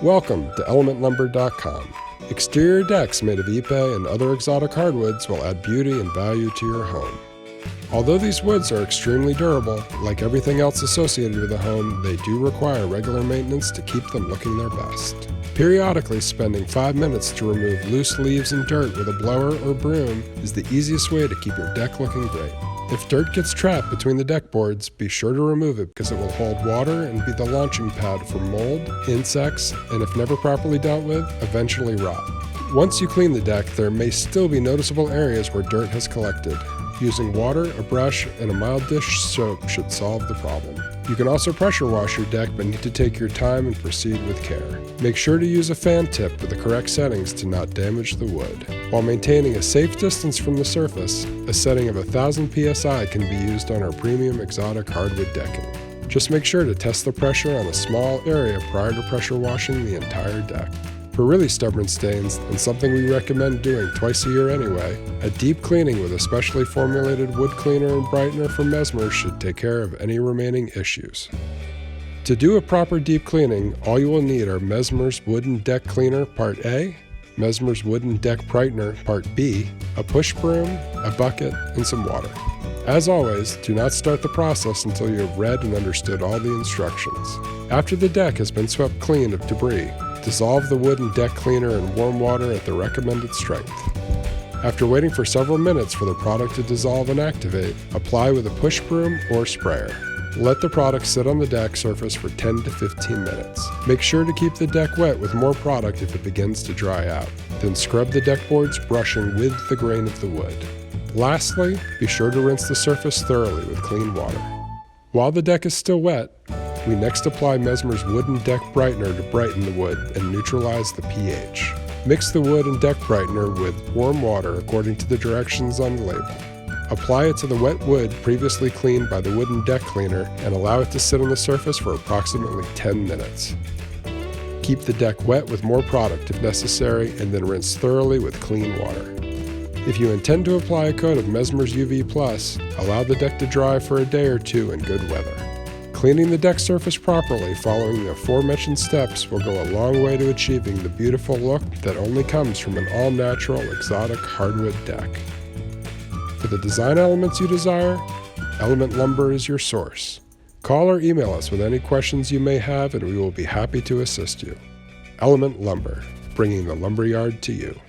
Welcome to ElementLumber.com. Exterior decks made of ipe and other exotic hardwoods will add beauty and value to your home. Although these woods are extremely durable, like everything else associated with a home, they do require regular maintenance to keep them looking their best. Periodically spending 5 minutes to remove loose leaves and dirt with a blower or broom is the easiest way to keep your deck looking great. If dirt gets trapped between the deck boards, be sure to remove it because it will hold water and be the launching pad for mold, insects, and if never properly dealt with, eventually rot. Once you clean the deck, there may still be noticeable areas where dirt has collected. Using water, a brush, and a mild dish soap should solve the problem. You can also pressure wash your deck, but need to take your time and proceed with care. Make sure to use a fan tip with the correct settings to not damage the wood. While maintaining a safe distance from the surface, a setting of 1000 psi can be used on our premium exotic hardwood decking. Just make sure to test the pressure on a small area prior to pressure washing the entire deck. For really stubborn stains, and something we recommend doing twice a year anyway, a deep cleaning with a specially formulated wood cleaner and brightener from Messmer should take care of any remaining issues. To do a proper deep cleaning, all you will need are Messmer's Wooden Deck Cleaner Part A, Messmer's Wooden Deck Brightener Part B, a push broom, a bucket, and some water. As always, do not start the process until you have read and understood all the instructions. After the deck has been swept clean of debris, dissolve the wooden deck cleaner in warm water at the recommended strength. After waiting for several minutes for the product to dissolve and activate, apply with a push broom or sprayer. Let the product sit on the deck surface for 10 to 15 minutes. Make sure to keep the deck wet with more product if it begins to dry out. Then scrub the deck boards, brushing with the grain of the wood. Lastly, be sure to rinse the surface thoroughly with clean water. While the deck is still wet, we next apply Messmer's Wooden Deck Brightener to brighten the wood and neutralize the pH. Mix the wood and deck brightener with warm water according to the directions on the label. Apply it to the wet wood previously cleaned by the wooden deck cleaner and allow it to sit on the surface for approximately 10 minutes. Keep the deck wet with more product if necessary and then rinse thoroughly with clean water. If you intend to apply a coat of Messmer's UV Plus, allow the deck to dry for a day or two in good weather. Cleaning the deck surface properly following the aforementioned steps will go a long way to achieving the beautiful look that only comes from an all-natural exotic hardwood deck. For the design elements you desire, Element Lumber is your source. Call or email us with any questions you may have and we will be happy to assist you. Element Lumber, bringing the lumberyard to you.